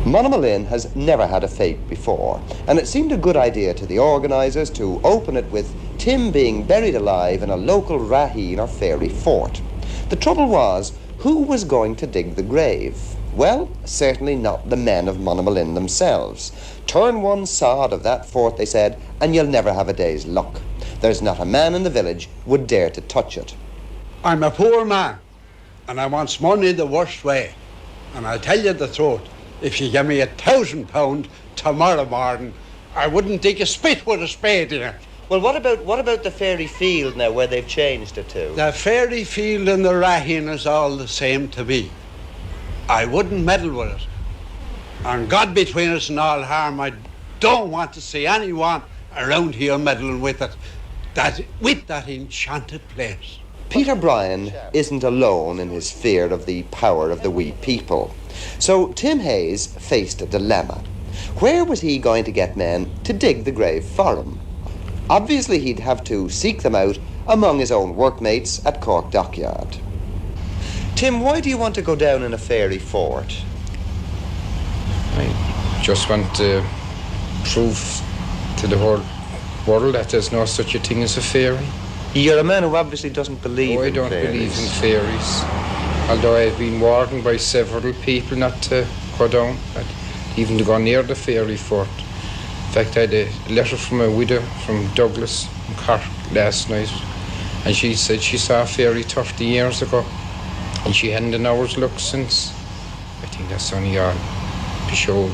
Monamolin has never had a fete before, and it seemed a good idea to the organisers to open it with Tim being buried alive in a local raheen or fairy fort. The trouble was, who was going to dig the grave? Well, certainly not the men of Monamolin themselves. Turn one sod of that fort, they said, and you'll never have a day's luck. There's not a man in the village would dare to touch it. I'm a poor man, and I want money the worst way. And I'll tell you the truth, if you give me £1,000 tomorrow morning, I wouldn't dig a spit with a spade in it. Well, what about the fairy field now, where they've changed it to? The fairy field and the raheen is all the same to me. I wouldn't meddle with it. And God between us and all harm, I don't want to see anyone around here meddling with it. With that enchanted place. Peter Bryan isn't alone in his fear of the power of the wee people. So Tim Hayes faced a dilemma. Where was he going to get men to dig the grave for him? Obviously he'd have to seek them out among his own workmates at Cork Dockyard. Tim, why do you want to go down in a fairy fort? I just want to prove to the whole world that there's no such a thing as a fairy. You're a man who obviously doesn't believe in fairies. I don't believe in fairies. Although I've been warned by several people not to go down, even to go near the fairy fort. In fact, I had a letter from a widow from Douglas in Cork last night, and she said she saw a fairy 30 years ago, and she hadn't an hour's luck since. I think that's only all pishog.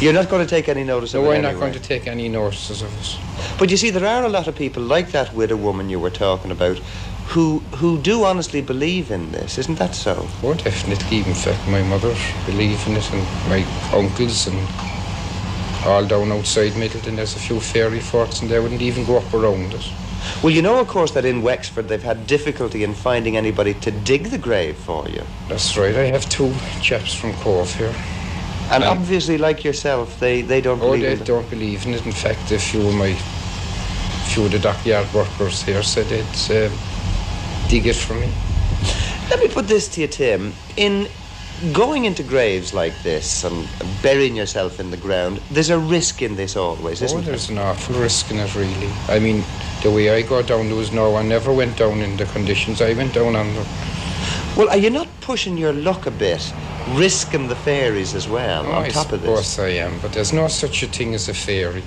You're not going to take any notice of it anyway? No, I'm not going to take any notices of it. But you see, there are a lot of people like that widow woman you were talking about who do honestly believe in this, isn't that so? Oh, definitely. In fact, my mother believed in it, and my uncles, and all down outside Middleton there's a few fairy forts, and they wouldn't even go up around it. Well, you know, of course, that in Wexford they've had difficulty in finding anybody to dig the grave for you. That's right. I have two chaps from Cove here. And obviously, like yourself, they don't believe in it. Oh, they don't believe in it. In fact, a few of the dockyard workers here said they'd dig it for me. Let me put this to you, Tim. In going into graves like this and burying yourself in the ground, there's a risk in this always, isn't there? There's an awful risk in it, really. I mean, the way I go down, there was no one ever went down in the conditions I went down under. Well, are you not pushing your luck a bit, risking the fairies as well on top of this? Of course I am, but there's no such a thing as a fairy.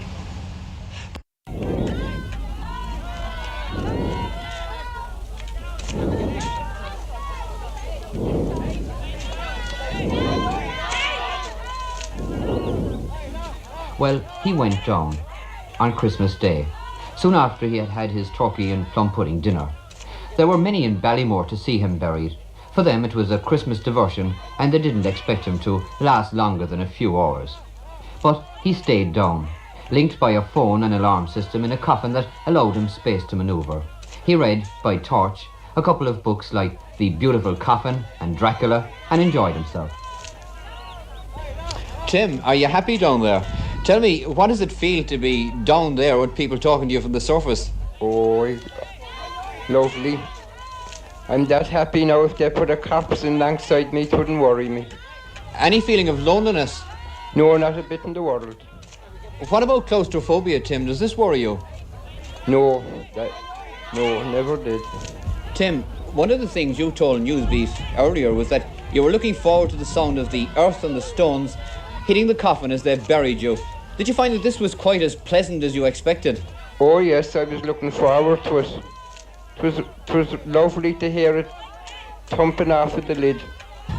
Well, he went down on Christmas Day, soon after he had had his turkey and plum pudding dinner. There were many in Ballymore to see him buried. For them it was a Christmas diversion, and they didn't expect him to last longer than a few hours. But he stayed down, linked by a phone and alarm system in a coffin that allowed him space to manoeuvre. He read, by torch, a couple of books like The Beautiful Coffin and Dracula, and enjoyed himself. Tim, are you happy down there? Tell me, what does it feel to be down there with people talking to you from the surface? Oh, lovely. I'm that happy now. If they put a corpse in alongside me, it wouldn't worry me. Any feeling of loneliness? No, not a bit in the world. What about claustrophobia, Tim? Does this worry you? No, never did. Tim, one of the things you told Newsbeat earlier was that you were looking forward to the sound of the earth and the stones hitting the coffin as they buried you. Did you find that this was quite as pleasant as you expected? Oh yes, I was looking forward to it. It was lovely to hear it thumping off at the lid.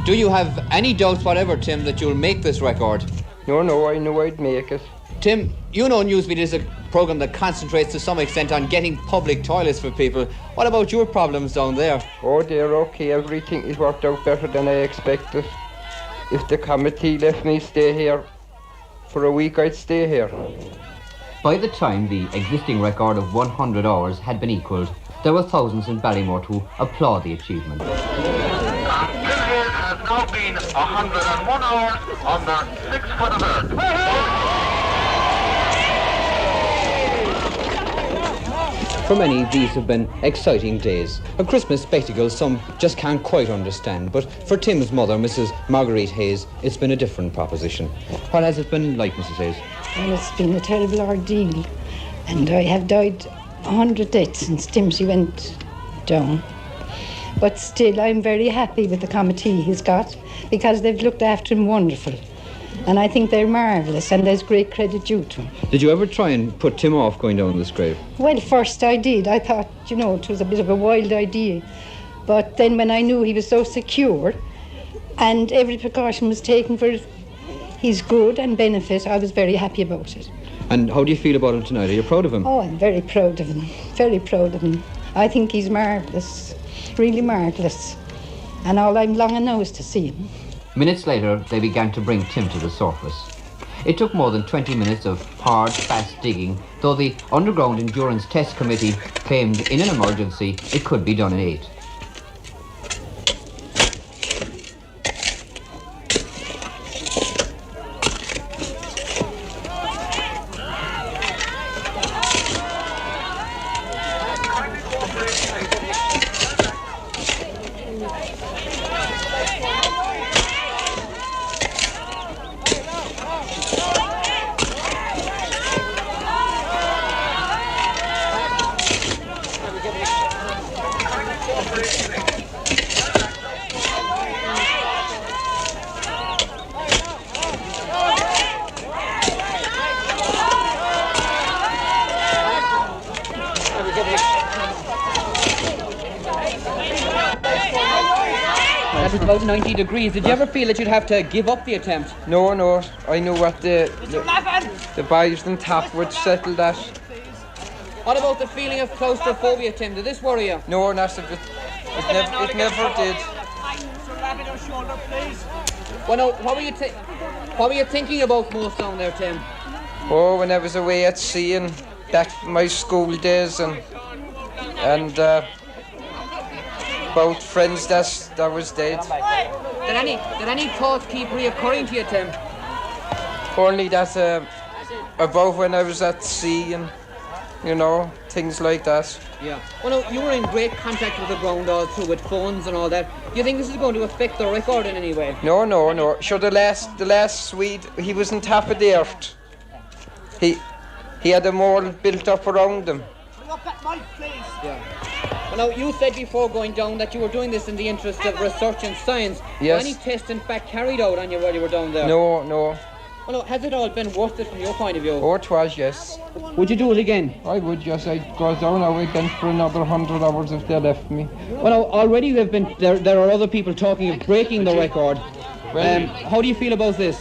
Do you have any doubts whatever, Tim, that you'll make this record? No, I knew I'd make it. Tim, you know Newsbeat is a programme that concentrates to some extent on getting public toilets for people. What about your problems down there? Oh, they're okay. Everything has worked out better than I expected. If the committee let me stay here for a week, I'd stay here. By the time the existing record of 100 hours had been equalled, there were thousands in Ballymore to applaud the achievement. Until here has now been 101 hours under 6 foot of earth. For many, these have been exciting days. A Christmas spectacle some just can't quite understand, but for Tim's mother, Mrs. Marguerite Hayes, it's been a different proposition. What has it been like, Mrs. Hayes? Well, it's been a terrible ordeal, and I have died 100 deaths since Timothy went down. But still, I'm very happy with the committee he's got, because they've looked after him wonderful. And I think they're marvellous, and there's great credit due to them. Did you ever try and put Tim off going down this grave? Well, first I did. I thought, it was a bit of a wild idea. But then when I knew he was so secure, and every precaution was taken for his good and benefit, I was very happy about it. And how do you feel about him tonight? Are you proud of him? Oh, I'm very proud of him. Very proud of him. I think he's marvellous. Really marvellous. And all I'm longing now is to see him. Minutes later, they began to bring Tim to the surface. It took more than 20 minutes of hard, fast digging, though the Underground Endurance Test Committee claimed in an emergency it could be done in 8. That was about 90 degrees. Did you ever feel that you'd have to give up the attempt? No, I knew what the boys on top would settle that. What about the feeling of claustrophobia, Tim? Did this worry you? No, not a bit. It never did. Well, no, what were you thinking about most down there, Tim? Oh, when I was away at sea and back in my school days and about friends that was dead. Did any thoughts keep reoccurring to you, Tim? Only that about when I was at sea and things like that. Yeah. Well, no, you were in great contact with the ground all through with phones and all that. Do you think this is going to affect the record in any way? No. Sure, the last Swede, he was on top of the earth. He had a mole built up around him. Yeah. Well, now, you said before going down that you were doing this in the interest of research and science. Yes. Were any tests, in fact, carried out on you while you were down there? No. Well, no, has it all been worth it from your point of view? Oh, it was, yes. Would you do it again? I would, yes. I'd go down again for another 100 hours if they left me. Well, no, already there are other people talking of breaking the record. Well, how do you feel about this?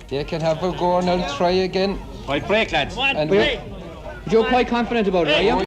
They can have a go and I'll try again. Right, break, lads. And You're quite confident about it, are you?